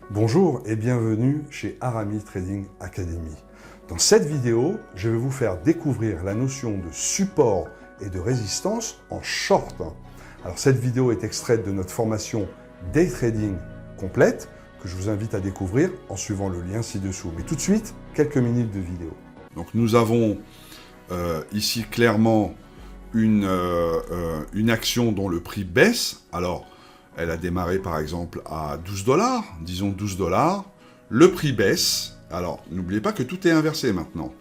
Bonjour et bienvenue chez Aramis Trading Academy. Dans cette vidéo, je vais vous faire découvrir la notion de support et de résistance en short. Alors cette vidéo est extraite de notre formation Day Trading complète que je vous invite à découvrir en suivant le lien ci-dessous. Mais tout de suite, quelques minutes de vidéo. Donc nous avons ici clairement une action dont le prix baisse. Alors, elle a démarré par exemple à 12 $, disons 12 $. Le prix baisse. Alors, n'oubliez pas que tout est inversé maintenant.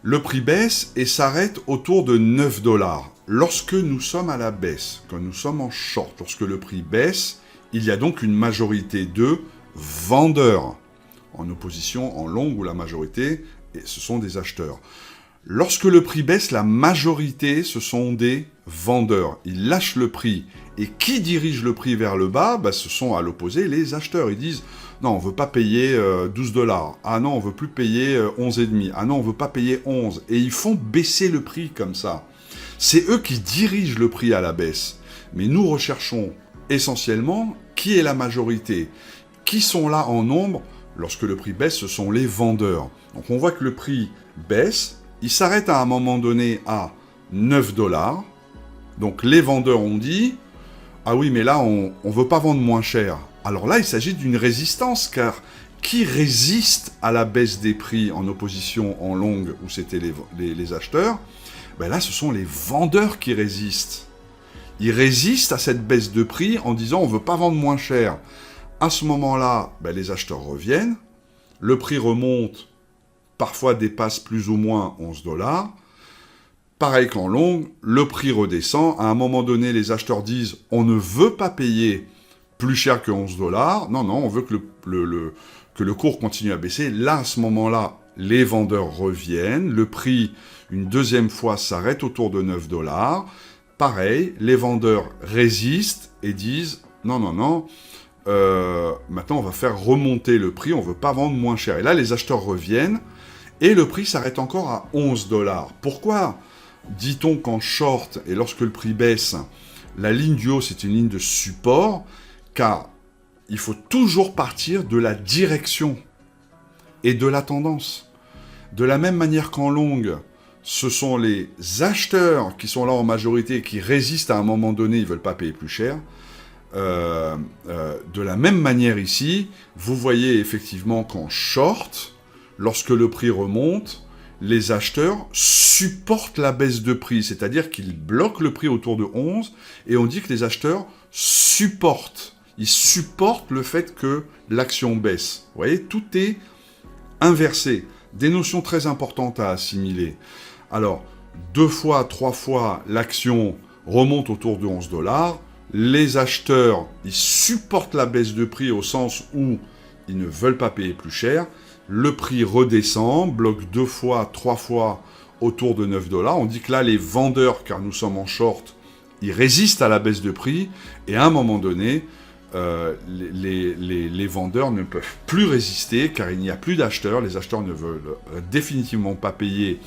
Le prix baisse et s'arrête autour de 9 $. Lorsque nous sommes à la baisse, quand nous sommes en short, lorsque le prix baisse, il y a donc une majorité de vendeurs, en opposition en long où la majorité, ce sont des acheteurs. Lorsque le prix baisse, la majorité, ce sont des vendeurs. Ils lâchent le prix. Et qui dirige le prix vers le bas? Ce sont à l'opposé les acheteurs. Ils disent « Non, on ne veut pas payer 12 $. Ah non, on ne veut plus payer 11,5 $. Ah non, on ne veut pas payer 11 ». Et ils font baisser le prix comme ça. C'est eux qui dirigent le prix à la baisse. Mais nous recherchons essentiellement qui est la majorité. Qui sont là en nombre? Lorsque le prix baisse, ce sont les vendeurs. Donc on voit que le prix baisse. Il s'arrête à un moment donné à 9 $. Donc les vendeurs ont dit « Ah oui, mais là, on ne veut pas vendre moins cher ». Alors là, il s'agit d'une résistance, car qui résiste à la baisse des prix en opposition en longue, où c'était les acheteurs? Là, ce sont les vendeurs qui résistent. Ils résistent à cette baisse de prix en disant « On ne veut pas vendre moins cher ». À ce moment-là, les acheteurs reviennent, le prix remonte, parfois dépasse plus ou moins 11 $. Pareil qu'en longue, le prix redescend. À un moment donné, les acheteurs disent « On ne veut pas payer plus cher que 11 $. Non, on veut que le cours continue à baisser. » Là, à ce moment-là, les vendeurs reviennent. Le prix, une deuxième fois, s'arrête autour de 9 $. Pareil, les vendeurs résistent et disent « Non, maintenant, on va faire remonter le prix. On ne veut pas vendre moins cher. » Et là, les acheteurs reviennent. Et le prix s'arrête encore à 11 $. Pourquoi dit-on qu'en short, et lorsque le prix baisse, la ligne du haut, c'est une ligne de support? Car il faut toujours partir de la direction et de la tendance. De la même manière qu'en longue, ce sont les acheteurs qui sont là en majorité, qui résistent à un moment donné, ils ne veulent pas payer plus cher. De la même manière ici, vous voyez effectivement qu'en short, lorsque le prix remonte, les acheteurs supportent la baisse de prix, c'est-à-dire qu'ils bloquent le prix autour de 11, et on dit que les acheteurs supportent. Ils supportent le fait que l'action baisse. Vous voyez, tout est inversé. Des notions très importantes à assimiler. Alors, 2 fois, 3 fois, l'action remonte autour de 11 $. Les acheteurs, ils supportent la baisse de prix au sens où ils ne veulent pas payer plus cher. Le prix redescend, bloque 2 fois, 3 fois autour de 9 $. On dit que là, les vendeurs, car nous sommes en short, ils résistent à la baisse de prix. Et à un moment donné, les vendeurs ne peuvent plus résister, car il n'y a plus d'acheteurs. Les acheteurs ne veulent définitivement pas payer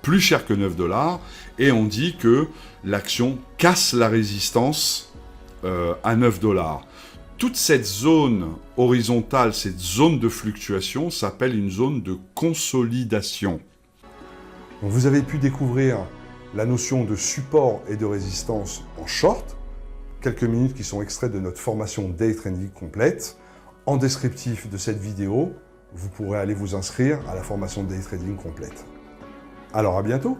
plus cher que 9 $. Et on dit que l'action casse la résistance à 9 $. Toute cette zone horizontale, cette zone de fluctuation, s'appelle une zone de consolidation. Donc vous avez pu découvrir la notion de support et de résistance en short, quelques minutes qui sont extraites de notre formation Day Trading complète. En descriptif de cette vidéo, vous pourrez aller vous inscrire à la formation Day Trading complète. Alors à bientôt!